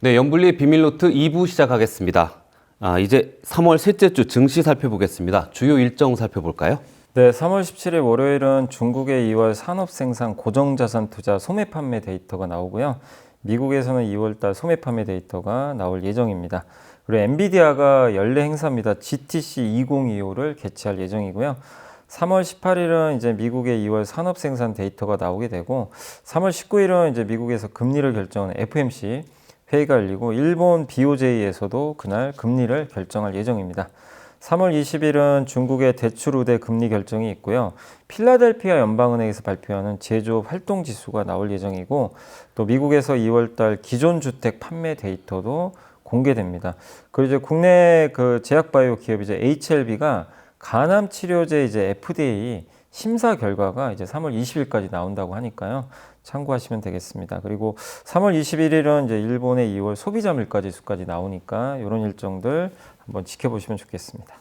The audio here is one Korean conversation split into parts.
네, 영블리의 비밀노트 2부 시작하겠습니다. 이제 3월 셋째 주 증시 살펴보겠습니다. 주요 일정 살펴볼까요? 네, 3월 17일 월요일은 중국의 2월 산업생산 고정자산 투자 소매 판매 데이터가 나오고요. 미국에서는 2월달 소매 판매 데이터가 나올 예정입니다. 그리고 엔비디아가 연례 행사입니다. GTC 2025를 개최할 예정이고요. 3월 18일은 이제 미국의 2월 산업생산 데이터가 나오게 되고 3월 19일은 이제 미국에서 금리를 결정하는 FOMC 회의가 열리고 일본 BOJ에서도 그날 금리를 결정할 예정입니다. 3월 20일은 중국의 대출 우대 금리 결정이 있고요. 필라델피아 연방은행에서 발표하는 제조업 활동 지수가 나올 예정이고 또 미국에서 2월달 기존 주택 판매 데이터도 공개됩니다. 그리고 이제 국내 그 제약바이오 기업 이제 HLB가 간암 치료제 이제 FDA 심사 결과가 이제 3월 20일까지 나온다고 하니까요. 참고하시면 되겠습니다. 그리고 3월 21일은 이제 일본의 2월 소비자 물가 지수까지 나오니까 이런 일정들 한번 지켜보시면 좋겠습니다.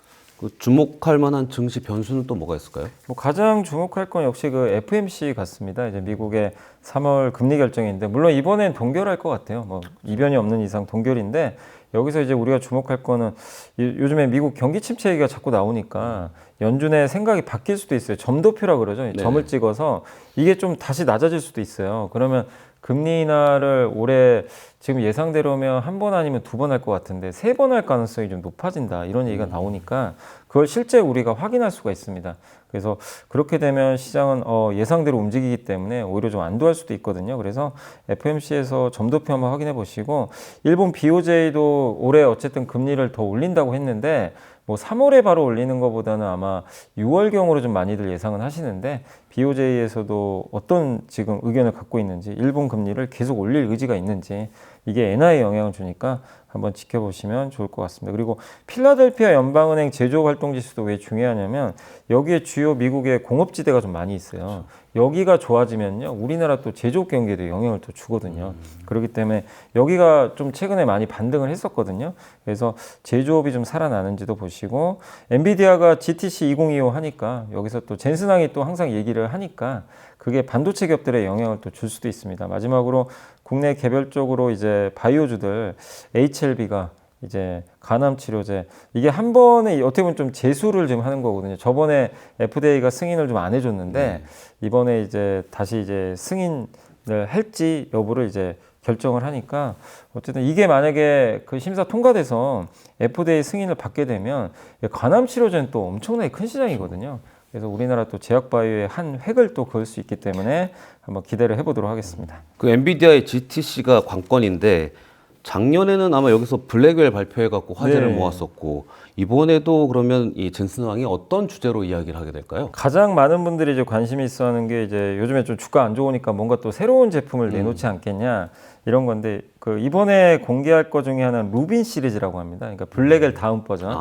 주목할 만한 증시 변수는 또 뭐가 있을까요? 뭐 가장 주목할 건 역시 그 FMC 같습니다. 이제 미국의 3월 금리 결정인데 물론 이번엔 동결할 것 같아요. 뭐 이변이 없는 이상 동결인데 여기서 이제 우리가 주목할 거는 요즘에 미국 경기 침체 얘기가 자꾸 나오니까 연준의 생각이 바뀔 수도 있어요. 점도표라 그러죠. 네. 점을 찍어서 이게 좀 다시 낮아질 수도 있어요. 그러면 금리 인하를 올해 지금 예상대로면 한 번 아니면 두 번 할 것 같은데 세 번 할 가능성이 좀 높아진다 이런 얘기가 나오니까 그걸 실제 우리가 확인할 수가 있습니다. 그래서 그렇게 되면 시장은 예상대로 움직이기 때문에 오히려 좀 안도할 수도 있거든요. 그래서 FOMC에서 점도표 한번 확인해 보시고 일본 BOJ도 올해 어쨌든 금리를 더 올린다고 했는데 뭐 3월에 바로 올리는 것보다는 아마 6월경으로 좀 많이들 예상은 하시는데 BOJ에서도 어떤 지금 의견을 갖고 있는지 일본 금리를 계속 올릴 의지가 있는지 이게 엔화에 영향을 주니까 한번 지켜보시면 좋을 것 같습니다. 그리고 필라델피아 연방은행 제조업 활동 지수도 왜 중요하냐면 여기에 주요 미국의 공업지대가 좀 많이 있어요. 여기가 좋아지면요 우리나라 또 제조업 경기에도 영향을 또 주거든요. 그렇기 때문에 여기가 좀 최근에 많이 반등을 했었거든요. 그래서 제조업이 좀 살아나는지도 보시고 엔비디아가 GTC 2025 하니까 여기서 또 젠슨항이 또 항상 얘기를 하니까 그게 반도체 기업들의 영향을 또 줄 수도 있습니다. 마지막으로 국내 개별적으로 이제 바이오주들 HLB가 이제 간암 치료제 이게 한 번에 어떻게 보면 좀 재수를 좀 하는 거거든요. 저번에 FDA가 승인을 좀 안 해줬는데 이번에 이제 다시 이제 승인을 할지 여부를 이제 결정을 하니까 어쨌든 이게 만약에 그 심사 통과돼서 FDA 승인을 받게 되면 간암 치료제는 또 엄청나게 큰 시장이거든요. 그래서 우리나라 또 제약바이오의 한 획을 또 그을 수 있기 때문에 한번 기대를 해보도록 하겠습니다. 그 엔비디아의 GTC가 관건인데 작년에는 아마 여기서 블랙웰 발표해갖고 화제를 네. 모았었고 이번에도 그러면 이 젠슨왕이 어떤 주제로 이야기를 하게 될까요? 가장 많은 분들이 이제 관심이 있어하는 게 이제 요즘에 좀 주가 안 좋으니까 뭔가 또 새로운 제품을 내놓지 않겠냐 이런 건데 그 이번에 공개할 것 중에 하나는 루빈 시리즈라고 합니다. 그러니까 블랙웰 다음 버전.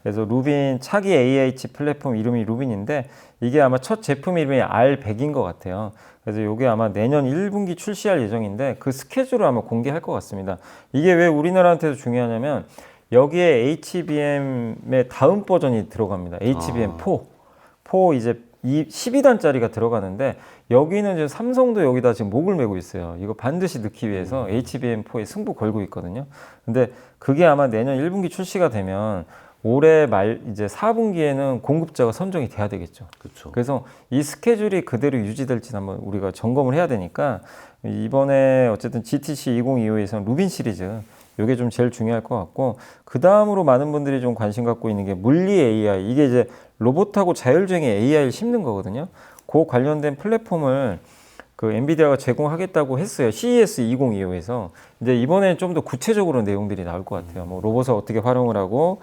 그래서 루빈 차기 AH 플랫폼 이름이 루빈인데 이게 아마 첫 제품 이름이 R100인 것 같아요. 그래서 이게 아마 내년 1분기 출시할 예정인데 그 스케줄을 아마 공개할 것 같습니다. 이게 왜 우리나라한테도 중요하냐면 여기에 HBM의 다음 버전이 들어갑니다. HBM4. 4 이제 12단짜리가 들어가는데 여기는 지금 삼성도 여기다 지금 목을 메고 있어요. 이거 반드시 넣기 위해서 HBM4에 승부 걸고 있거든요. 근데 그게 아마 내년 1분기 출시가 되면 올해 말 이제 4분기에는 공급자가 선정이 돼야 되겠죠. 그렇죠. 그래서 이 스케줄이 그대로 유지될지 한번 우리가 점검을 해야 되니까 이번에 어쨌든 GTC 2025에서는 루빈 시리즈 이게 좀 제일 중요할 것 같고 그 다음으로 많은 분들이 좀 관심 갖고 있는 게 물리 AI 이게 이제 로봇하고 자율주행의 AI를 심는 거거든요. 그 관련된 플랫폼을 그 엔비디아가 제공하겠다고 했어요. CES 2025에서. 이제 이번에 좀 더 구체적으로 내용들이 나올 것 같아요. 뭐 로봇을 어떻게 활용을 하고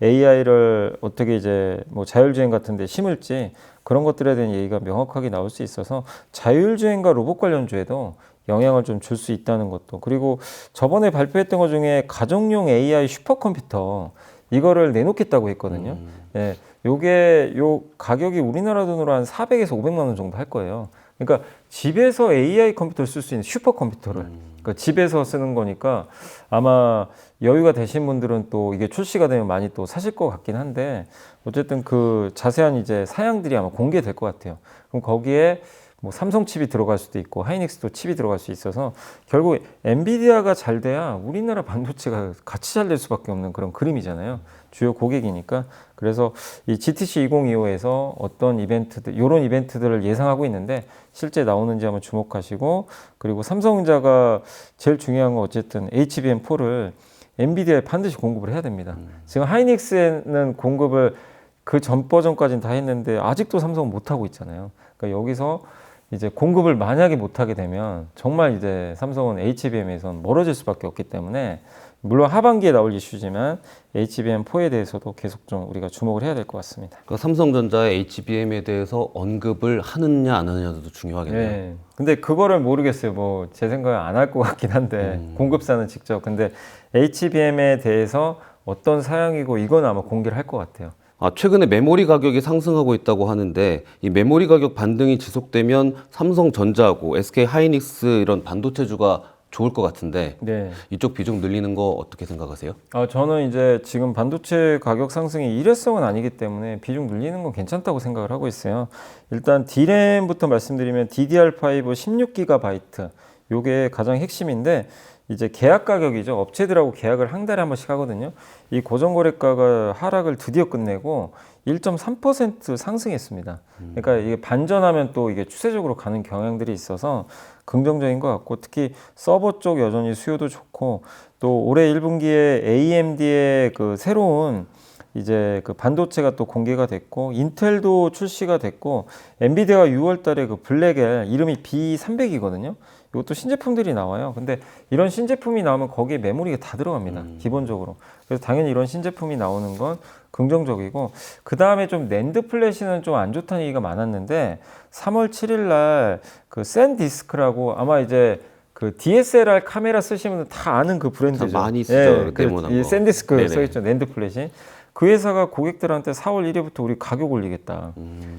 AI를 어떻게 이제 뭐 자율주행 같은 데 심을지 그런 것들에 대한 얘기가 명확하게 나올 수 있어서 자율주행과 로봇 관련주에도 영향을 좀 줄 수 있다는 것도 그리고 저번에 발표했던 것 중에 가정용 AI 슈퍼컴퓨터 이거를 내놓겠다고 했거든요. 예, 요게 요 가격이 우리나라 돈으로 한 400에서 500만 원 정도 할 거예요. 그러니까 집에서 AI 컴퓨터를 쓸 수 있는 슈퍼컴퓨터를 그러니까 집에서 쓰는 거니까 아마 여유가 되신 분들은 또 이게 출시가 되면 많이 또 사실 것 같긴 한데 어쨌든 그 자세한 이제 사양들이 아마 공개될 것 같아요. 그럼 거기에 뭐 삼성 칩이 들어갈 수도 있고 하이닉스도 칩이 들어갈 수 있어서 결국 엔비디아가 잘 돼야 우리나라 반도체가 같이 잘 될 수밖에 없는 그런 그림이잖아요. 주요 고객이니까. 그래서 이 GTC 2025에서 어떤 이벤트들, 이런 이벤트들을 예상하고 있는데 실제 나오는지 한번 주목하시고, 그리고 삼성전자가 제일 중요한 건 어쨌든 HBM4를 엔비디아에 반드시 공급을 해야 됩니다. 지금 하이닉스에는 공급을 그 전 버전까지는 다 했는데 아직도 삼성은 못 하고 있잖아요. 그러니까 여기서 이제 공급을 만약에 못 하게 되면 정말 이제 삼성은 HBM에선 멀어질 수밖에 없기 때문에, 물론 하반기에 나올 이슈지만 HBM4에 대해서도 계속 좀 우리가 주목을 해야 될 것 같습니다. 그러니까 삼성전자의 HBM에 대해서 언급을 하느냐 안 하느냐도 중요하겠네요. 네. 근데 그거를 모르겠어요. 뭐 제 생각에 안 할 것 같긴 한데 공급사는 직접. 근데 HBM에 대해서 어떤 사양이고 이건 아마 공개를 할 것 같아요. 최근에 메모리 가격이 상승하고 있다고 하는데 이 메모리 가격 반등이 지속되면 삼성전자하고 SK 하이닉스 이런 반도체주가 좋을 것 같은데 네. 이쪽 비중 늘리는 거 어떻게 생각하세요? 저는 이제 지금 반도체 가격 상승이 일회성은 아니기 때문에 비중 늘리는 건 괜찮다고 생각을 하고 있어요. 일단 D램부터 말씀드리면 DDR5 16GB 요게 가장 핵심인데, 이제 계약 가격이죠. 업체들하고 계약을 한 달에 한 번씩 하거든요. 이 고정거래가가 하락을 드디어 끝내고 1.3% 상승했습니다. 그러니까 이게 반전하면 또 이게 추세적으로 가는 경향들이 있어서 긍정적인 것 같고, 특히 서버 쪽 여전히 수요도 좋고, 또 올해 1분기에 AMD의 그 새로운 이제 그 반도체가 또 공개가 됐고, 인텔도 출시가 됐고, 엔비디아가 6월 달에 그 블랙엘 이름이 B300이거든요. 이것도 신제품들이 나와요. 근데 이런 신제품이 나오면 거기에 메모리가 다 들어갑니다. 기본적으로. 그래서 당연히 이런 신제품이 나오는 건 긍정적이고, 그 다음에 좀 낸드 플래시는 좀 안 좋다는 얘기가 많았는데 3월 7일 날 그 샌디스크라고, 아마 이제 그 DSLR 카메라 쓰시는 분들 다 아는 그 브랜드죠. 많이 쓰죠. 이 거. 샌디스크 네네. 써있죠. 낸드 플래시. 그 회사가 고객들한테 4월 1일부터 우리 가격 올리겠다.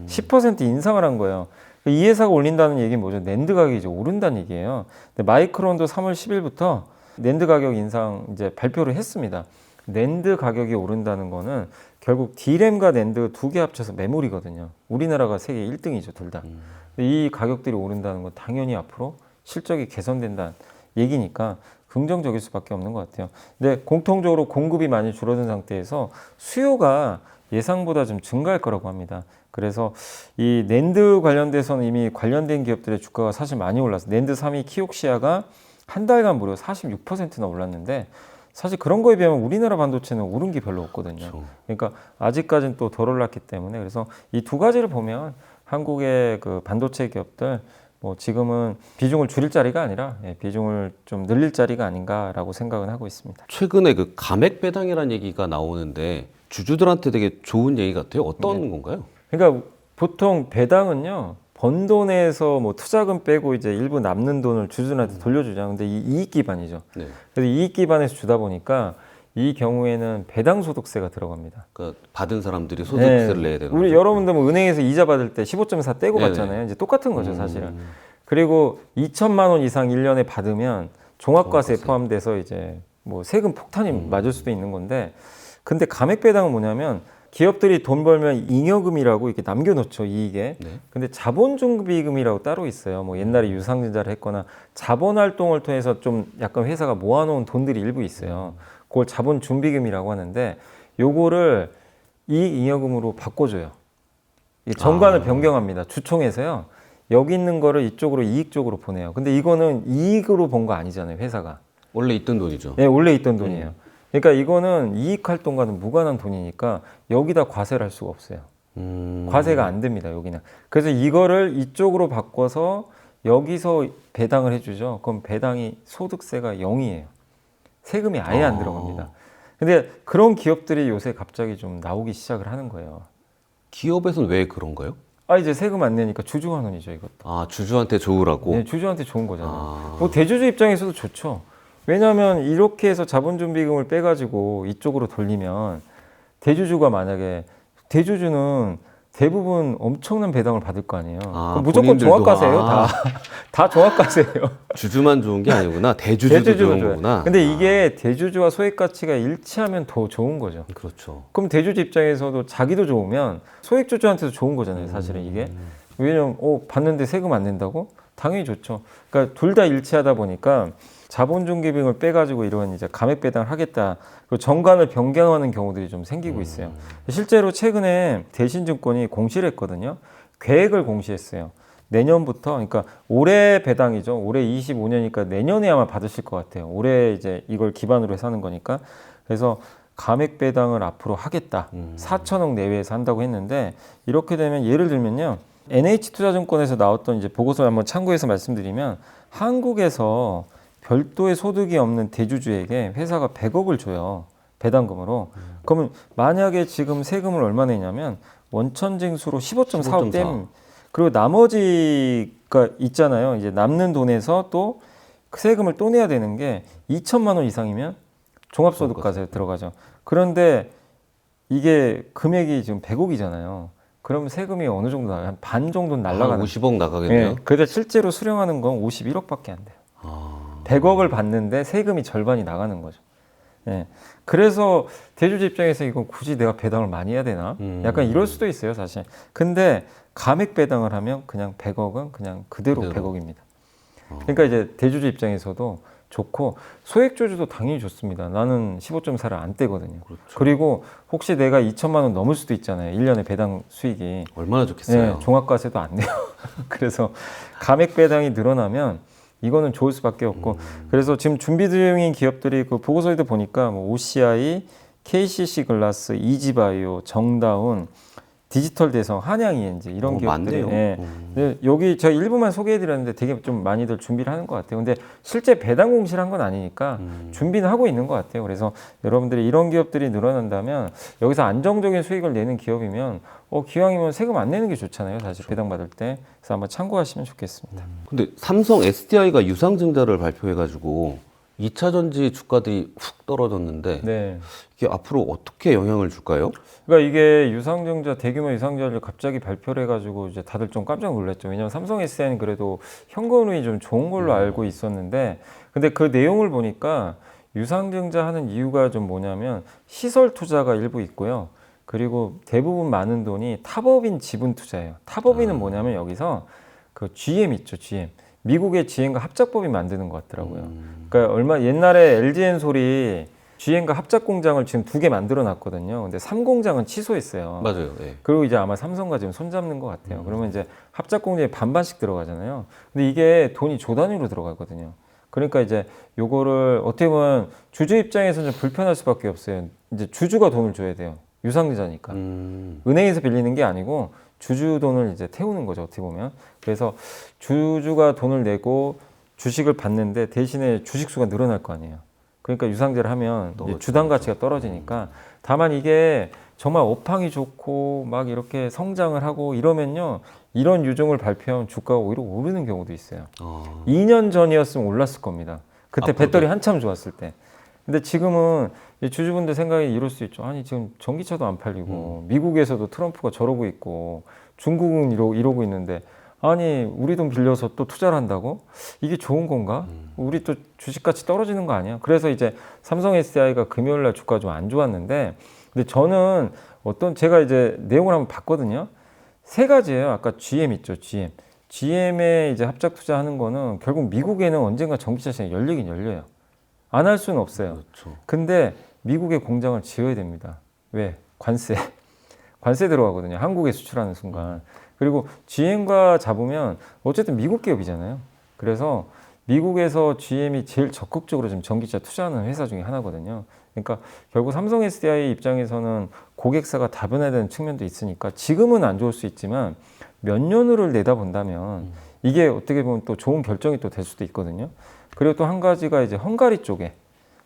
10% 인상을 한 거예요. 이 회사가 올린다는 얘기는 뭐죠? 낸드 가격이 이제 오른다는 얘기예요. 근데 마이크론도 3월 10일부터 낸드 가격 인상 이제 발표를 했습니다. 낸드 가격이 오른다는 거는 결국 D램과 낸드 두 개 합쳐서 메모리거든요. 우리나라가 세계 1등이죠, 둘 다. 이 가격들이 오른다는 건 당연히 앞으로 실적이 개선된다는 얘기니까 긍정적일 수밖에 없는 것 같아요. 근데 공통적으로 공급이 많이 줄어든 상태에서 수요가 예상보다 좀 증가할 거라고 합니다. 그래서 이 낸드 관련돼서는 이미 관련된 기업들의 주가가 사실 많이 올랐어요. 낸드 3위 키옥시아가 한 달간 무려 46%나 올랐는데, 사실 그런 거에 비하면 우리나라 반도체는 오른 게 별로 없거든요. 그렇죠. 그러니까 아직까지는 또 덜 올랐기 때문에, 그래서 이 두 가지를 보면 한국의 그 반도체 기업들 뭐 지금은 비중을 줄일 자리가 아니라 비중을 좀 늘릴 자리가 아닌가라고 생각은 하고 있습니다. 최근에 그 감액 배당이라는 얘기가 나오는데 주주들한테 되게 좋은 얘기 같아요. 어떤 건가요? 그러니까 보통 배당은요, 번 돈에서 뭐 투자금 빼고 이제 일부 남는 돈을 주주들한테 돌려주죠. 근데 이 이익 기반이죠. 네. 그래서 이익 기반에서 주다 보니까 이 경우에는 배당 소득세가 들어갑니다. 그러니까 받은 사람들이 소득세를 내야 되는 우리 거죠. 여러분들 뭐 은행에서 이자 받을 때 15.4 떼고 네네. 받잖아요. 이제 똑같은 거죠, 사실은. 그리고 2천만 원 이상 1년에 받으면 종합과세에 포함돼서 이제 뭐 세금 폭탄이 맞을 수도 있는 건데, 근데 감액 배당은 뭐냐면 기업들이 돈 벌면 잉여금이라고 이렇게 남겨놓죠, 이익에. 네. 근데 자본준비금이라고 따로 있어요. 뭐 옛날에 유상증자를 했거나 자본활동을 통해서 좀 약간 회사가 모아놓은 돈들이 일부 있어요. 그걸 자본준비금이라고 하는데, 요거를 이익 잉여금으로 바꿔줘요. 이게 정관을 변경합니다. 주총에서요. 여기 있는 거를 이쪽으로 이익 쪽으로 보내요. 근데 이거는 이익으로 번 거 아니잖아요, 회사가. 원래 있던 돈이죠. 네, 원래 있던 돈이에요. 그러니까 이거는 이익 활동과는 무관한 돈이니까 여기다 과세를 할 수가 없어요. 과세가 안 됩니다, 여기는. 그래서 이거를 이쪽으로 바꿔서 여기서 배당을 해주죠. 그럼 배당이 소득세가 0이에요. 세금이 아예 안 들어갑니다. 근데 그런 기업들이 요새 갑자기 좀 나오기 시작을 하는 거예요. 기업에서는 왜 그런가요? 이제 세금 안 내니까 주주 환원이죠, 이것도. 주주한테 좋으라고? 네, 주주한테 좋은 거잖아요. 뭐 대주주 입장에서도 좋죠. 왜냐하면 이렇게 해서 자본준비금을 빼가지고 이쪽으로 돌리면 대주주가 만약에, 대주주는 대부분 엄청난 배당을 받을 거 아니에요. 그럼 무조건 종합과세예요. 다 종합과세예요. 주주만 좋은 게 아니구나. 대주주도 좋은 거구나. 근데 이게 대주주와 소액 가치가 일치하면 더 좋은 거죠. 그렇죠. 그럼 대주주 입장에서도 자기도 좋으면 소액주주한테도 좋은 거잖아요, 사실은 이게. 왜냐면 받는데 세금 안 낸다고? 당연히 좋죠. 그러니까 둘 다 일치하다 보니까 자본주의 기금을 빼가지고 이런 이제 감액 배당을 하겠다. 그리고 정관을 변경하는 경우들이 좀 생기고 있어요. 실제로 최근에 대신증권이 공시를 했거든요. 계획을 공시했어요. 내년부터, 그러니까 올해 배당이죠. 올해 25년이니까 내년에 아마 받으실 것 같아요. 올해 이제 이걸 기반으로 해서 하는 거니까. 그래서 감액 배당을 앞으로 하겠다. 4천억 내외에서 한다고 했는데, 이렇게 되면 예를 들면요. NH투자증권에서 나왔던 이제 보고서를 한번 참고해서 말씀드리면, 한국에서 별도의 소득이 없는 대주주에게 회사가 100억을 줘요. 배당금으로. 그러면 만약에 지금 세금을 얼마 내냐면 원천징수로 15.45 댐. 그리고 나머지가 있잖아요. 이제 남는 돈에서 또 세금을 또 내야 되는 게 2천만 원 이상이면 종합소득과세 들어가죠. 그런데 이게 금액이 지금 100억이잖아요. 그럼 세금이 어느 정도 나요? 한 반 정도는 날라가는. 50억 나가겠네요. 네. 그래서 실제로 수령하는 건 51억밖에 안 돼요. 100억을 받는데 세금이 절반이 나가는 거죠. 예. 그래서 대주주 입장에서 이거 굳이 내가 배당을 많이 해야 되나? 약간 이럴 수도 있어요, 사실. 근데 감액 배당을 하면 그냥 100억은 그냥 그대로 100억입니다. 그러니까 이제 대주주 입장에서도 좋고 소액주주도 당연히 좋습니다. 나는 15.4를 안 떼거든요. 그렇죠. 그리고 혹시 내가 2천만 원 넘을 수도 있잖아요. 1년에 배당 수익이. 얼마나 좋겠어요. 네, 종합과세도 안 내요. 그래서 감액 배당이 늘어나면 이거는 좋을 수밖에 없고 그래서 지금 준비 중인 기업들이 그 보고서에도 보니까 뭐 OCI, KCC 글라스, 이지바이오, 정다운, 디지털 대성, 한양이엔지 이런 기업들이 많네요. 예. 네, 여기 제가 일부만 소개해드렸는데 되게 좀 많이들 준비를 하는 것 같아요. 근데 실제 배당 공시를 한 건 아니니까 준비는 하고 있는 것 같아요. 그래서 여러분들이 이런 기업들이 늘어난다면 여기서 안정적인 수익을 내는 기업이면 기왕이면 세금 안 내는 게 좋잖아요. 사실 배당 받을 때. 그래서 한번 참고하시면 좋겠습니다. 근데 삼성 SDI가 유상증자를 발표해가지고 2차 전지 주가들이 훅 떨어졌는데 네. 이게 앞으로 어떻게 영향을 줄까요? 그러니까 이게 유상증자 대규모 유상증자를 갑자기 발표를 해가지고 이제 다들 좀 깜짝 놀랐죠. 왜냐하면 삼성 SDI는 그래도 현금흐름이 좀 좋은 걸로 알고 있었는데, 근데 그 내용을 보니까 유상증자 하는 이유가 좀 뭐냐면 시설 투자가 일부 있고요. 그리고 대부분 많은 돈이 탑업인 지분 투자예요. 탑업인은 뭐냐면 여기서 그 GM 있죠, GM. 미국의 GM과 합작법이 만드는 것 같더라고요. 그러니까 얼마 옛날에 LG엔솔이 GM과 합작 공장을 지금 2개 만들어 놨거든요. 근데 3공장은 취소했어요. 맞아요. 네. 그리고 이제 아마 삼성과 지금 손잡는 것 같아요. 그러면 이제 합작 공장에 반반씩 들어가잖아요. 근데 이게 돈이 조 단위로 들어가거든요. 그러니까 이제 요거를 어떻게 보면 주주 입장에서는 좀 불편할 수밖에 없어요. 이제 주주가 돈을 줘야 돼요. 유상증자니까. 은행에서 빌리는 게 아니고 주주 돈을 이제 태우는 거죠. 어떻게 보면. 그래서 주주가 돈을 내고 주식을 받는데 대신에 주식 수가 늘어날 거 아니에요. 그러니까 유상증자를 하면 이제 주당 가치가 떨어지니까. 다만 이게 정말 업황이 좋고 막 이렇게 성장을 하고 이러면요. 이런 유종을 발표하면 주가가 오히려 오르는 경우도 있어요. 2년 전이었으면 올랐을 겁니다. 그때 앞으로도? 배터리 한참 좋았을 때. 근데 지금은 주주분들 생각이 이럴 수 있죠. 아니 지금 전기차도 안 팔리고 미국에서도 트럼프가 저러고 있고 중국은 이러고 있는데 아니 우리 돈 빌려서 또 투자를 한다고? 이게 좋은 건가? 우리 또 주식가치 떨어지는 거 아니야? 그래서 이제 삼성 SDI가 금요일날 주가가 좀 안 좋았는데 근데 저는 제가 이제 내용을 한번 봤거든요. 3가지예요. 아까 GM 있죠, GM. GM에 이제 합작 투자하는 거는 결국 미국에는 언젠가 전기차 시장이 열리긴 열려요. 안 할 수는 없어요. 그렇죠. 근데 미국에 공장을 지어야 됩니다. 왜? 관세. 관세 들어가거든요. 한국에 수출하는 순간. 그리고 GM과 잡으면 어쨌든 미국 기업이잖아요. 그래서 미국에서 GM이 제일 적극적으로 지금 전기차 투자하는 회사 중에 하나거든요. 그러니까 결국 삼성 SDI 입장에서는 고객사가 다변화야 되는 측면도 있으니까 지금은 안 좋을 수 있지만 몇 년을 내다본다면 이게 어떻게 보면 또 좋은 결정이 또 될 수도 있거든요. 그리고 또 한 가지가 이제 헝가리 쪽에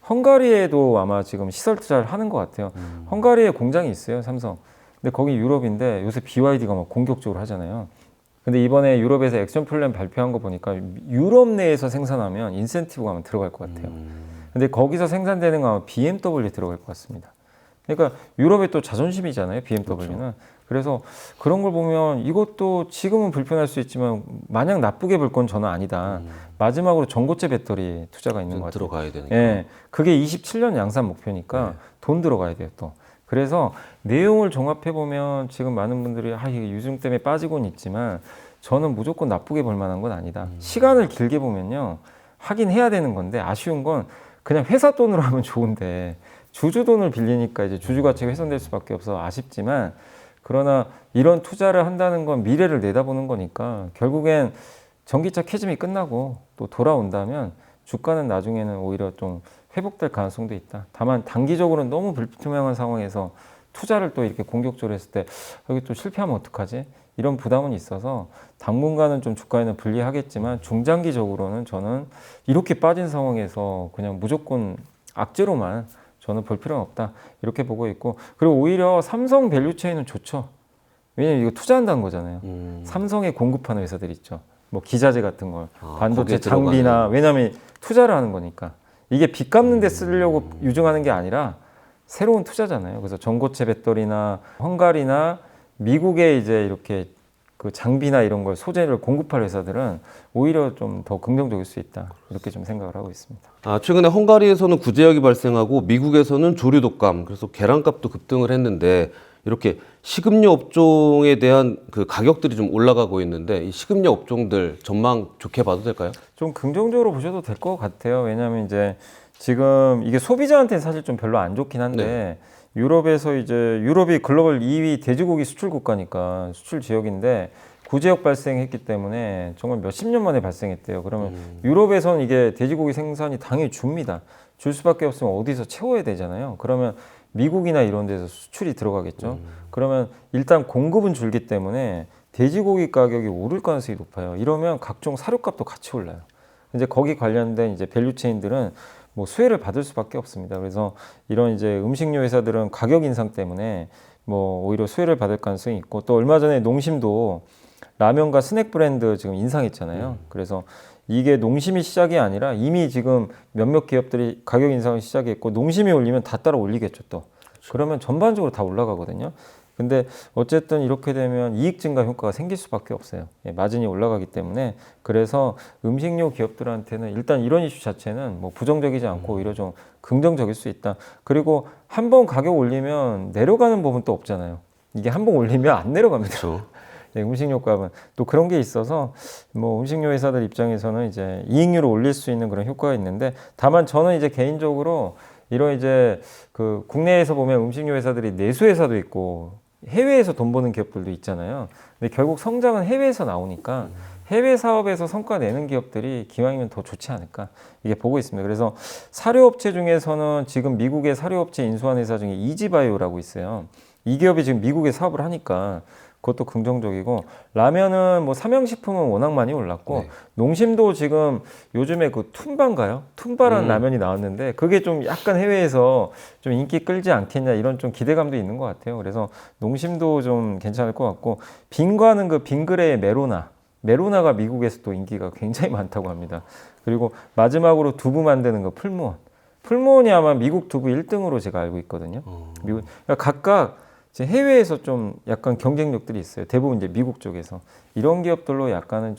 헝가리에도 아마 지금 시설 투자를 하는 것 같아요. 헝가리에 공장이 있어요, 삼성. 근데 거기 유럽인데 요새 BYD가 막 공격적으로 하잖아요. 근데 이번에 유럽에서 액션 플랜 발표한 거 보니까 유럽 내에서 생산하면 인센티브가 아마 들어갈 것 같아요. 근데 거기서 생산되는 거 아마 BMW 들어갈 것 같습니다. 그러니까 유럽의 또 자존심이잖아요, BMW는. 그렇죠. 그래서 그런 걸 보면 이것도 지금은 불편할 수 있지만 마냥 나쁘게 볼 건 저는 아니다. 마지막으로 전고체 배터리 투자가 있는 것 같아요. 들어가야 되니까. 예, 그게 27년 양산 목표니까 돈 들어가야 돼요 또. 그래서 내용을 종합해 보면 지금 많은 분들이 이게 유중 때문에 빠지고는 있지만 저는 무조건 나쁘게 볼 만한 건 아니다. 시간을 길게 보면요. 하긴 해야 되는 건데 아쉬운 건 그냥 회사 돈으로 하면 좋은데 주주 돈을 빌리니까 이제 주주 가치가 훼손될 수밖에 없어 아쉽지만 그러나 이런 투자를 한다는 건 미래를 내다보는 거니까 결국엔 전기차 캐즘이 끝나고 또 돌아온다면 주가는 나중에는 오히려 좀 회복될 가능성도 있다. 다만 단기적으로는 너무 불투명한 상황에서 투자를 또 이렇게 공격적으로 했을 때 여기 또 실패하면 어떡하지? 이런 부담은 있어서 당분간은 좀 주가에는 불리하겠지만 중장기적으로는 저는 이렇게 빠진 상황에서 그냥 무조건 악재로만 저는 볼 필요는 없다. 이렇게 보고 있고 그리고 오히려 삼성 밸류체인은 좋죠. 왜냐면 이거 투자한다는 거잖아요. 삼성에 공급하는 회사들 있죠. 뭐 기자재 같은 걸 반도체 거기에 장비나 들어가는. 왜냐면 투자를 하는 거니까 이게 빚 갚는 데 쓰려고 유증하는 게 아니라 새로운 투자잖아요. 그래서 전고체 배터리나 헝가리나 미국에 이제 이렇게 그 장비나 이런 걸 소재를 공급할 회사들은 오히려 좀 더 긍정적일 수 있다. 이렇게 좀 생각을 하고 있습니다. 최근에 헝가리에서는 구제역이 발생하고 미국에서는 조류 독감, 그래서 계란값도 급등을 했는데 이렇게 식음료 업종에 대한 그 가격들이 좀 올라가고 있는데 이 식음료 업종들 전망 좋게 봐도 될까요? 좀 긍정적으로 보셔도 될 것 같아요. 왜냐하면 이제 지금 이게 소비자한테는 사실 좀 별로 안 좋긴 한데 유럽에서 이제 유럽이 글로벌 2위 돼지고기 수출 국가니까 수출 지역인데 구제역 발생했기 때문에 정말 몇십 년 만에 발생했대요. 그러면 유럽에서는 이게 돼지고기 생산이 당연히 줍니다. 줄 수밖에 없으면 어디서 채워야 되잖아요. 그러면 미국이나 이런 데서 수출이 들어가겠죠. 그러면 일단 공급은 줄기 때문에 돼지고기 가격이 오를 가능성이 높아요. 이러면 각종 사료값도 같이 올라요. 이제 거기 관련된 이제 밸류체인들은 뭐 수혜를 받을 수밖에 없습니다. 그래서 이런 이제 음식료 회사들은 가격 인상 때문에 뭐 오히려 수혜를 받을 가능성이 있고 또 얼마 전에 농심도 라면과 스낵 브랜드 지금 인상했잖아요. 그래서 이게 농심이 시작이 아니라 이미 지금 몇몇 기업들이 가격 인상을 시작했고 농심이 올리면 다 따라 올리겠죠 또. 그러면 전반적으로 다 올라가거든요. 근데 어쨌든 이렇게 되면 이익 증가 효과가 생길 수밖에 없어요. 마진이 올라가기 때문에 그래서 음식료 기업들한테는 일단 이런 이슈 자체는 뭐 부정적이지 않고 오히려 좀 긍정적일 수 있다. 그리고 한 번 가격 올리면 내려가는 법은 또 없잖아요. 이게 한 번 올리면 안 내려갑니다. 그렇죠. 음식료 값은 또 그런 게 있어서 뭐 음식료 회사들 입장에서는 이제 이익률을 올릴 수 있는 그런 효과가 있는데 다만 저는 이제 개인적으로 이런 이제 그 국내에서 보면 음식료 회사들이 내수 회사도 있고 해외에서 돈 버는 기업들도 있잖아요. 근데 결국 성장은 해외에서 나오니까 해외 사업에서 성과 내는 기업들이 기왕이면 더 좋지 않을까 이게 보고 있습니다. 그래서 사료업체 중에서는 지금 미국의 사료업체 인수한 회사 중에 이지바이오라고 있어요. 이 기업이 지금 미국에 사업을 하니까 그것도 긍정적이고 라면은 뭐 삼양식품은 워낙 많이 올랐고 농심도 지금 요즘에 그 툰바인가요? 툰바라는 라면이 나왔는데 그게 좀 약간 해외에서 좀 인기 끌지 않겠냐 이런 좀 기대감도 있는 것 같아요. 그래서 농심도 좀 괜찮을 것 같고 빙과는 그 빙그레의 메로나가 미국에서 또 인기가 굉장히 많다고 합니다. 그리고 마지막으로 두부 만드는 거 풀무원이 아마 미국 두부 1등으로 제가 알고 있거든요. 미국 그러니까 각각 해외에서 좀 약간 경쟁력들이 있어요. 대부분 이제 미국 쪽에서 이런 기업들로 약간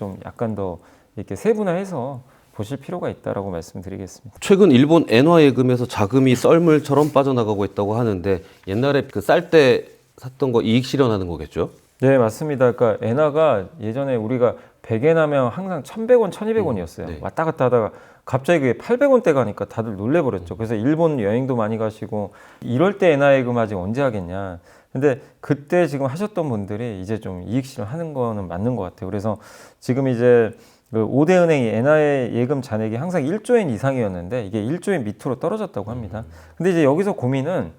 더 이렇게 세분화해서 보실 필요가 있다라고 말씀드리겠습니다. 최근 일본 엔화 예금에서 자금이 썰물처럼 빠져나가고 있다고 하는데 옛날에 그 쌀 때 샀던 거 이익 실현하는 거겠죠? 네, 맞습니다. 그러니까 엔화가 예전에 우리가 100엔 하면 항상 1,100원, 1,200원이었어요. 왔다 갔다 하다가 갑자기 그게 800원대 가니까 다들 놀래버렸죠. 그래서 일본 여행도 많이 가시고 이럴 때 엔화 예금 아직 언제 하겠냐. 근데 그때 지금 하셨던 분들이 이제 좀 이익 실현하는 거는 맞는 것 같아요. 그래서 지금 이제 그 5대 은행이 엔화의 예금 잔액이 항상 1조엔 이상이었는데 이게 1조엔 밑으로 떨어졌다고 합니다. 근데 이제 여기서 고민은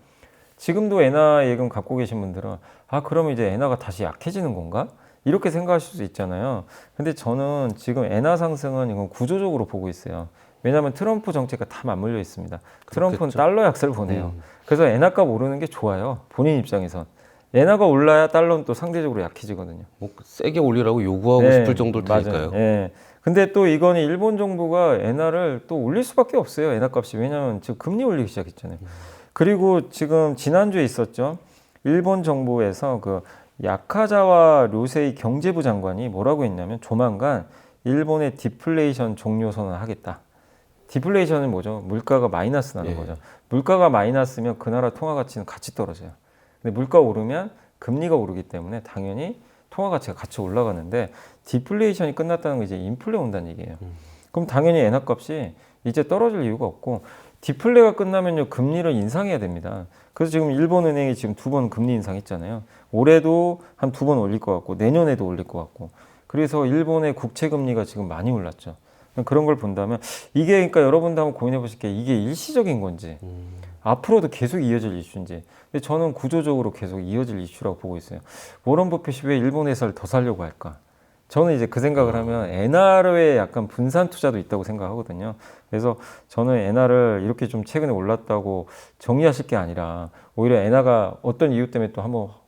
지금도 엔화 예금 갖고 계신 분들은 그러면 이제 엔화가 다시 약해지는 건가? 이렇게 생각하실 수 있잖아요. 근데 저는 지금 엔화 상승은 이건 구조적으로 보고 있어요. 왜냐하면 트럼프 정책과 다 맞물려 있습니다. 트럼프는 그렇겠죠. 달러 약세를 보내요. 그래서 엔화값 오르는 게 좋아요. 본인 입장에선. 엔화가 올라야 달러는 또 상대적으로 약해지거든요. 뭐 세게 올리라고 요구하고 싶을 정도일 테니까요. 네. 근데 또 이거는 일본 정부가 엔화를 또 올릴 수밖에 없어요. 엔화값이. 왜냐하면 지금 금리 올리기 시작했잖아요. 그리고 지금 지난주에 있었죠. 일본 정부에서 그 야카자와 료세이 경제부 장관이 뭐라고 했냐면 조만간 일본의 디플레이션 종료 선언을 하겠다. 디플레이션은 뭐죠? 물가가 마이너스 나는 예. 거죠. 물가가 마이너스면 그 나라 통화 가치는 같이 떨어져요. 근데 물가 오르면 금리가 오르기 때문에 당연히 통화 가치가 같이 올라가는데 디플레이션이 끝났다는 거 이제 인플레 온다는 얘기예요. 그럼 당연히 엔화 값이 이제 떨어질 이유가 없고 디플레가 끝나면요 금리를 인상해야 됩니다. 그래서 지금 일본은행이 지금 2번 금리 인상했잖아요. 올해도 한 2번 올릴 것 같고 내년에도 올릴 것 같고 그래서 일본의 국채 금리가 지금 많이 올랐죠. 그런 걸 본다면 이게 그러니까 여러분도 한번 고민해 보실 게 이게 일시적인 건지 앞으로도 계속 이어질 이슈인지. 근데 저는 구조적으로 계속 이어질 이슈라고 보고 있어요. 워런 버핏이 왜 일본 회사를 더 살려고 할까? 저는 이제 그 생각을 하면 엔화로의 약간 분산 투자도 있다고 생각하거든요. 그래서 저는 엔화를 이렇게 좀 최근에 올랐다고 정리하실 게 아니라 오히려 엔화가 어떤 이유 때문에 또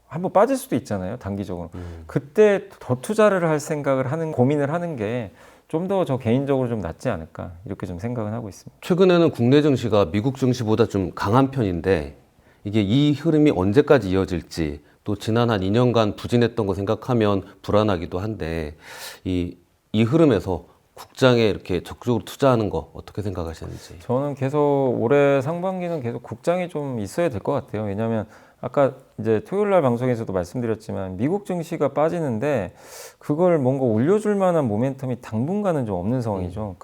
한번 빠질 수도 있잖아요. 단기적으로. 그때 더 투자를 할 생각을 하는 고민을 하는 게 좀 더 저 개인적으로 좀 낫지 않을까 이렇게 좀 생각은 하고 있습니다. 최근에는 국내 증시가 미국 증시보다 좀 강한 편인데 이게 이 흐름이 언제까지 이어질지 또 지난 한 2년간 부진했던 거 생각하면 불안하기도 한데 이 흐름에서 국장에 이렇게 적극적으로 투자하는 거 어떻게 생각하시는지. 저는 계속 올해 상반기는 계속 국장이 좀 있어야 될 것 같아요. 왜냐하면 아까 이제 토요일 날 방송에서도 말씀드렸지만 미국 증시가 빠지는데 그걸 뭔가 올려줄 만한 모멘텀이 당분간은 좀 없는 상황이죠.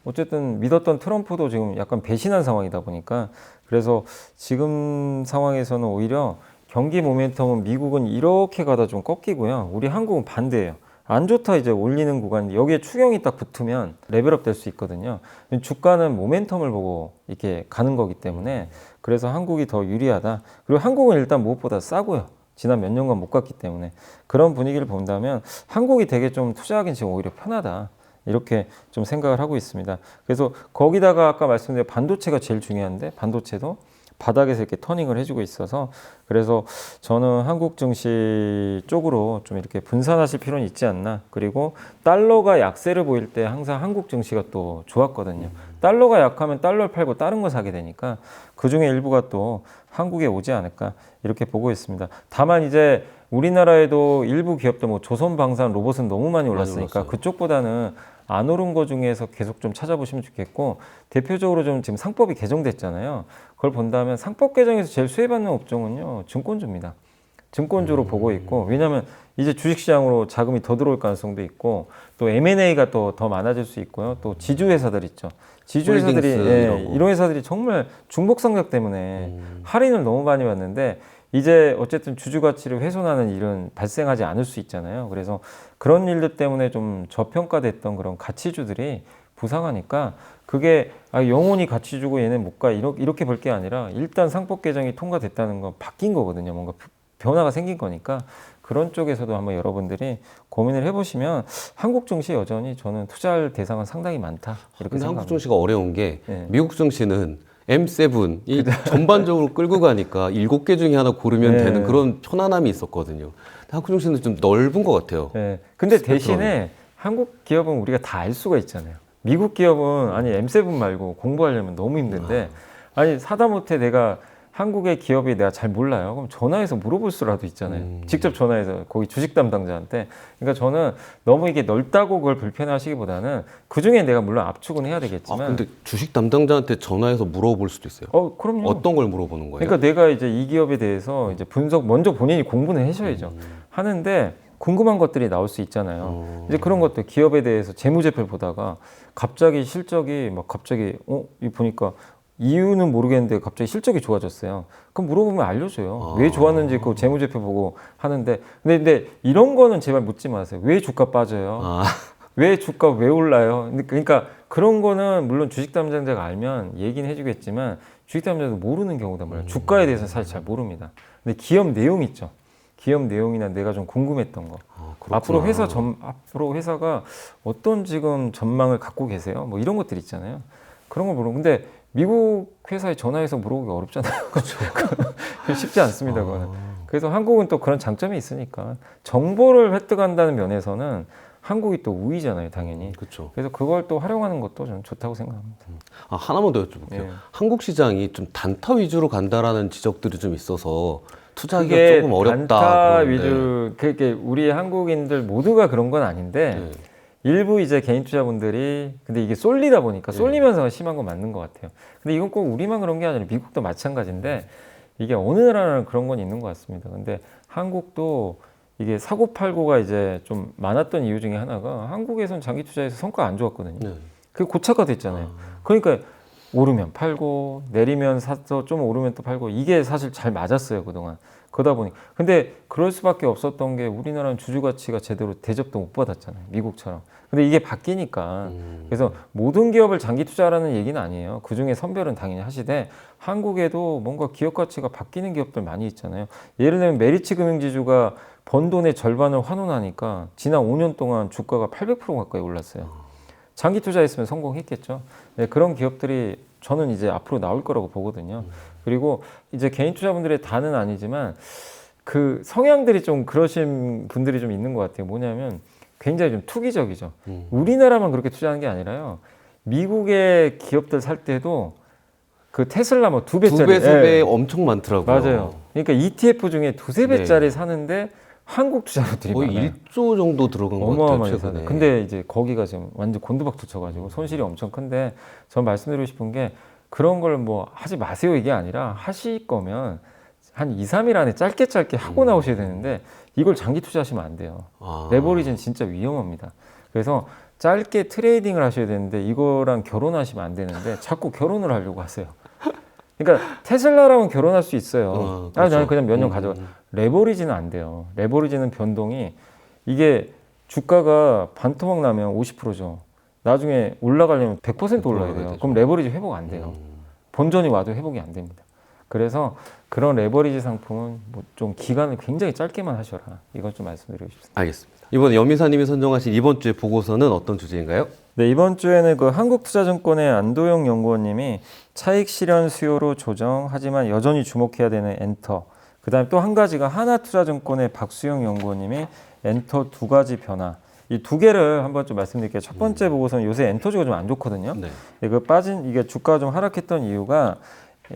어쨌든 믿었던 트럼프도 지금 약간 배신한 상황이다 보니까 그래서 지금 상황에서는 오히려 경기 모멘텀은 미국은 이렇게 가다 좀 꺾이고요. 우리 한국은 반대예요. 안 좋다 이제 올리는 구간 여기에 추경이 딱 붙으면 레벨업 될 수 있거든요. 주가는 모멘텀을 보고 이렇게 가는 거기 때문에 그래서 한국이 더 유리하다. 그리고 한국은 일단 무엇보다 싸고요. 지난 몇 년간 못 갔기 때문에 그런 분위기를 본다면 한국이 되게 좀 투자하기는 지금 오히려 편하다. 이렇게 좀 생각을 하고 있습니다. 그래서 거기다가 아까 말씀드린 반도체가 제일 중요한데 반도체도 바닥에서 이렇게 터닝을 해주고 있어서 그래서 저는 한국 증시 쪽으로 좀 이렇게 분산하실 필요는 있지 않나. 그리고 달러가 약세를 보일 때 항상 한국 증시가 또 좋았거든요. 달러가 약하면 달러를 팔고 다른 거 사게 되니까 그중에 일부가 또 한국에 오지 않을까 이렇게 보고 있습니다. 다만 이제 우리나라에도 일부 기업들 뭐 조선방산 로봇은 너무 많이 올랐으니까 그쪽보다는 안 오른 거 중에서 계속 좀 찾아보시면 좋겠고 대표적으로 좀 지금 상법이 개정됐잖아요. 그걸 본다면 상법 개정에서 제일 수혜받는 업종은요 증권주입니다. 증권주로 보고 있고 왜냐하면 이제 주식시장으로 자금이 더 들어올 가능성도 있고 또 M&A가 또 더 많아질 수 있고요. 또 지주회사들 있죠. 지주회사들이 이런 회사들이 정말 중복상장 때문에 할인을 너무 많이 받는데 이제 어쨌든 주주 가치를 훼손하는 일은 발생하지 않을 수 있잖아요. 그래서 그런 일들 때문에 좀 저평가됐던 그런 가치주들이 부상하니까 그게 영원히 가치 주고 얘는 못 가 이렇게 볼 게 아니라 일단 상법 개정이 통과됐다는 건 바뀐 거거든요. 뭔가 변화가 생긴 거니까 그런 쪽에서도 한번 여러분들이 고민을 해보시면 한국 증시 여전히 저는 투자할 대상은 상당히 많다. 이렇게 근데 생각합니다. 한국 증시가 어려운 게 미국 증시는 M7이 전반적으로 끌고 가니까 7개 중에 하나 고르면 되는 그런 편안함이 있었거든요. 한국 증시는 좀 넓은 것 같아요. 네. 근데 대신에 한국 기업은 우리가 다 알 수가 있잖아요. 미국 기업은 아니 M7 말고 공부하려면 너무 힘든데 아니 사다못해 내가 한국의 기업이 내가 잘 몰라요. 그럼 전화해서 물어볼 수라도 있잖아요. 직접 전화해서 거기 주식 담당자한테. 그러니까 저는 너무 이게 넓다고 그걸 불편하시기보다는 그중에 내가 물론 압축은 해야 되겠지만 근데 주식 담당자한테 전화해서 물어볼 수도 있어요. 그럼요. 어떤 걸 물어보는 거예요? 그러니까 내가 이제 이 기업에 대해서 이제 먼저 본인이 공부는 하셔야죠. 하는데 궁금한 것들이 나올 수 있잖아요. 이제 그런 것들 기업에 대해서 재무제표를 보다가 갑자기 실적이 이 보니까 이유는 모르겠는데 갑자기 실적이 좋아졌어요. 그럼 물어보면 알려줘요. 왜 좋았는지 그 재무제표 보고 하는데 근데 이런 거는 제발 묻지 마세요. 왜 주가 빠져요? 왜 주가 왜 올라요? 그러니까 그런 거는 물론 주식 담당자가 알면 얘기는 해주겠지만 주식 담당자도 모르는 경우도 많아요. 주가에 대해서 사실 잘 모릅니다. 근데 기업 내용 있죠. 기업 내용이나 내가 좀 궁금했던 거. 앞으로 회사가 어떤 지금 전망을 갖고 계세요? 뭐 이런 것들 있잖아요. 그런 걸 물어보고 근데 미국 회사에 전화해서 물어보기 어렵잖아요. 그렇죠. 쉽지 않습니다. 그거는. 그래서 한국은 또 그런 장점이 있으니까 정보를 획득한다는 면에서는 한국이 또 우위잖아요, 당연히. 그렇죠. 그래서 그걸 또 활용하는 것도 저는 좋다고 생각합니다. 하나만 더 여쭤볼게요. 한국 시장이 좀 단타 위주로 간다라는 지적들이 좀 있어서 투자하기가 조금 어렵다. 단타 위주, 그게 우리 한국인들 모두가 그런 건 아닌데 일부 이제 개인 투자분들이 근데 이게 쏠리다 보니까 쏠리면서 심한 건 맞는 것 같아요. 근데 이건 꼭 우리만 그런 게 아니라 미국도 마찬가지인데 이게 어느 나라는 그런 건 있는 것 같습니다. 근데 한국도 이게 사고팔고가 이제 좀 많았던 이유 중에 하나가 한국에선 장기 투자에서 성과가 안 좋았거든요. 네. 그게 고착화됐잖아요. 그러니까 오르면 팔고 내리면 사서 좀 오르면 또 팔고 이게 사실 잘 맞았어요 그동안. 그러다 보니 근데 그럴 수밖에 없었던 게 우리나라는 주주 가치가 제대로 대접도 못 받았잖아요 미국처럼. 근데 이게 바뀌니까 그래서 모든 기업을 장기 투자하라는 얘기는 아니에요. 그중에 선별은 당연히 하시되 한국에도 뭔가 기업 가치가 바뀌는 기업들 많이 있잖아요. 예를 들면 메리츠 금융지주가 번 돈의 절반을 환원하니까 지난 5년 동안 주가가 800% 가까이 올랐어요. 장기 투자했으면 성공했겠죠. 네, 그런 기업들이 저는 이제 앞으로 나올 거라고 보거든요. 그리고 이제 개인 투자분들의 다는 아니지만 그 성향들이 좀 그러신 분들이 좀 있는 것 같아요. 뭐냐면 굉장히 좀 투기적이죠. 우리나라만 그렇게 투자하는 게 아니라요. 미국의 기업들 살 때도 그 테슬라 뭐 2배짜리. 2배, 3배 엄청 많더라고요. 맞아요. 그러니까 ETF 중에 2~3배짜리 네. 사는데 한국 투자자들이 거의 많아요. 1조 정도 들어간 것 같아요, 어마어마하게 최근에. 사네. 근데 이제 거기가 지금 완전 곤두박질 쳐가지고 손실이 엄청 큰데 전 말씀드리고 싶은 게 그런 걸 뭐 하지 마세요 이게 아니라 하실 거면 한 2~3일 안에 짧게 하고 나오셔야 되는데 이걸 장기 투자하시면 안 돼요. 레버리지는 진짜 위험합니다. 그래서 짧게 트레이딩을 하셔야 되는데 이거랑 결혼하시면 안 되는데 자꾸 결혼을 하려고 하세요. 그러니까 테슬라랑은 결혼할 수 있어요. 그렇죠. 나는 그냥 몇 년 가져가. 레버리지는 안 돼요. 레버리지는 변동이 이게 주가가 반토막 나면 50%죠. 나중에 올라가려면 100% 올라야 돼요. 그럼 레버리지 회복 안 돼요. 본전이 와도 회복이 안 됩니다. 그래서 그런 레버리지 상품은 뭐 좀 기간을 굉장히 짧게만 하셔라. 이걸 좀 말씀드리고 싶습니다. 알겠습니다. 이번 연미사님이 선정하신 이번 주의 보고서는 어떤 주제인가요? 네, 이번 주에는 그 한국투자증권의 안도영 연구원님이 차익 실현 수요로 조정, 하지만 여전히 주목해야 되는 엔터. 그 다음에 또 한 가지가 하나투자증권의 박수영 연구원님이 엔터 2가지 변화. 이 2개를 한번 좀 말씀드릴게요. 첫 번째 보고서는 요새 엔터주가 좀 안 좋거든요. 네. 그 빠진 이게 주가가 좀 하락했던 이유가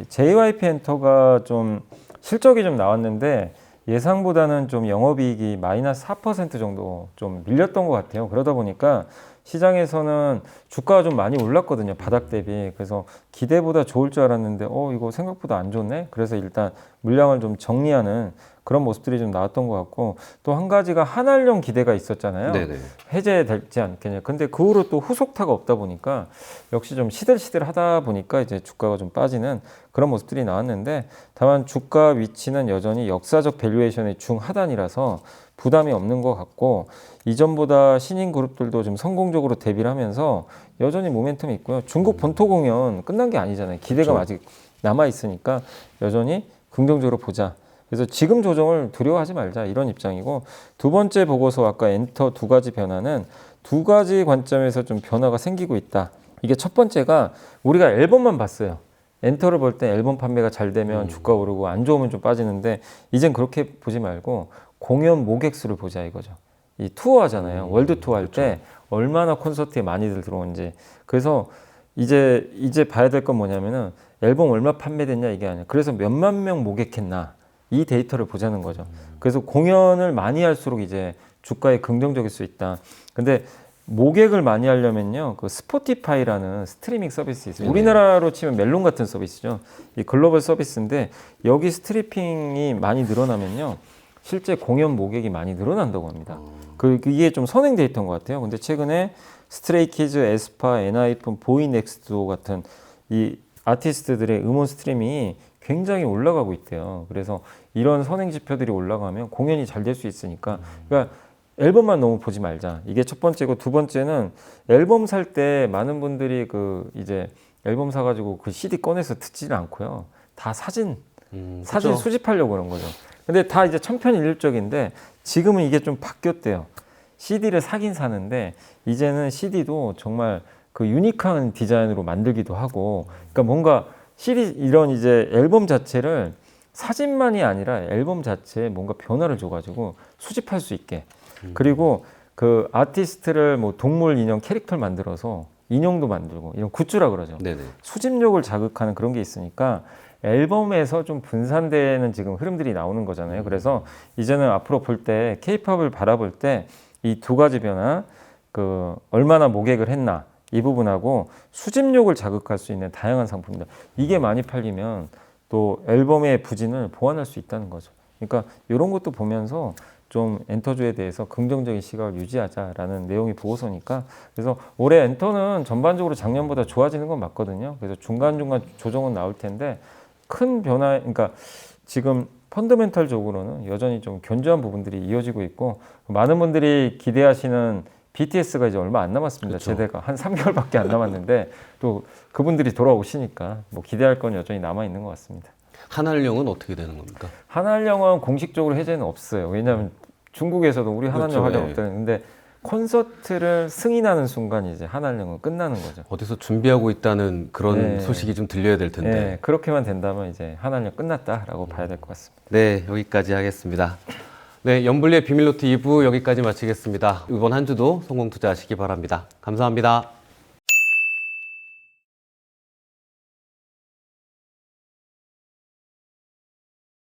JYP 엔터가 좀 실적이 좀 나왔는데 예상보다는 좀 영업이익이 마이너스 4% 정도 좀 밀렸던 것 같아요. 그러다 보니까 시장에서는 주가가 좀 많이 올랐거든요. 바닥 대비. 그래서 기대보다 좋을 줄 알았는데 이거 생각보다 안 좋네. 그래서 일단 물량을 좀 정리하는 그런 모습들이 좀 나왔던 것 같고 또 한 가지가 한알령 기대가 있었잖아요. 네네. 해제되지 않겠냐. 근데 그 후로 또 후속타가 없다 보니까 역시 좀 시들시들하다 보니까 이제 주가가 좀 빠지는 그런 모습들이 나왔는데 다만 주가 위치는 여전히 역사적 밸류에이션의 중하단이라서 부담이 없는 것 같고 이전보다 신인 그룹들도 좀 성공적으로 데뷔를 하면서 여전히 모멘텀이 있고요. 중국 본토 공연 끝난 게 아니잖아요. 기대가 그렇죠. 아직 남아 있으니까 여전히 긍정적으로 보자. 그래서 지금 조정을 두려워하지 말자 이런 입장이고 두 번째 보고서 아까 엔터 2가지 변화는 2가지 관점에서 좀 변화가 생기고 있다. 이게 첫 번째가 우리가 앨범만 봤어요. 엔터를 볼 때 앨범 판매가 잘 되면 주가 오르고 안 좋으면 좀 빠지는데 이젠 그렇게 보지 말고 공연 모객 수를 보자 이거죠. 이 투어 하잖아요. 월드 투어 할 때 얼마나 콘서트에 많이들 들어오는지. 그래서 이제 봐야 될 건 뭐냐면은 앨범 얼마 판매됐냐 이게 아니라 그래서 몇만 명 모객했나 이 데이터를 보자는 거죠. 그래서 공연을 많이 할수록 이제 주가에 긍정적일 수 있다. 근데 모객을 많이 하려면요, 그 스포티파이라는 스트리밍 서비스 있어요. 우리나라로 치면 멜론 같은 서비스죠. 이 글로벌 서비스인데 여기 스트리밍이 많이 늘어나면요, 실제 공연 모객이 많이 늘어난다고 합니다. 이게 좀 선행 데이터인 것 같아요. 근데 최근에 스트레이키즈, 에스파, 엔하이픈, 보이넥스트 같은 이 아티스트들의 음원 스트리밍이 굉장히 올라가고 있대요. 그래서 이런 선행 지표들이 올라가면 공연이 잘 될 수 있으니까. 그러니까 앨범만 너무 보지 말자. 이게 첫 번째고 두 번째는 앨범 살 때 많은 분들이 이제 앨범 사가지고 그 CD 꺼내서 듣지는 않고요. 다 사진 그렇죠. 수집하려고 그런 거죠. 근데 다 이제 천편일률적인데 지금은 이게 좀 바뀌었대요. CD를 사긴 사는데 이제는 CD도 정말 그 유니크한 디자인으로 만들기도 하고, 그러니까 뭔가 CD 이런 이제 앨범 자체를 사진만이 아니라 앨범 자체에 뭔가 변화를 줘가지고 수집할 수 있게. 그리고 그 아티스트를 뭐 동물 인형 캐릭터를 만들어서 인형도 만들고 이런 굿즈라 그러죠. 네네. 수집력을 자극하는 그런 게 있으니까 앨범에서 좀 분산되는 지금 흐름들이 나오는 거잖아요. 그래서 이제는 앞으로 볼 때 K-팝을 바라볼 때 이 2가지 변화, 얼마나 모객을 했나 이 부분하고 수집욕을 자극할 수 있는 다양한 상품들 이게 많이 팔리면 또 앨범의 부진을 보완할 수 있다는 거죠. 그러니까 이런 것도 보면서 좀 엔터주에 대해서 긍정적인 시각을 유지하자라는 내용이 보고서니까 그래서 올해 엔터는 전반적으로 작년보다 좋아지는 건 맞거든요. 그래서 중간중간 조정은 나올 텐데 큰 변화, 그러니까 지금 펀더멘털적으로는 여전히 좀 견조한 부분들이 이어지고 있고 많은 분들이 기대하시는 BTS가 이제 얼마 안 남았습니다. 그쵸. 제대가 한 3개월밖에 안 남았는데 또 그분들이 돌아오시니까 뭐 기대할 건 여전히 남아 있는 것 같습니다. 한알령은 어떻게 되는 겁니까? 한알령은 공식적으로 해제는 없어요. 왜냐하면 중국에서도 우리 한알령 그렇죠. 하려 예. 없다는데 콘서트를 승인하는 순간 이제 한알령은 끝나는 거죠. 어디서 준비하고 있다는 그런 네. 소식이 좀 들려야 될 텐데. 네, 그렇게만 된다면 이제 한알령 끝났다라고 봐야 될 것 같습니다. 네, 여기까지 하겠습니다. 네, 연불리의 비밀노트 2부 여기까지 마치겠습니다. 이번 한 주도 성공 투자하시기 바랍니다. 감사합니다.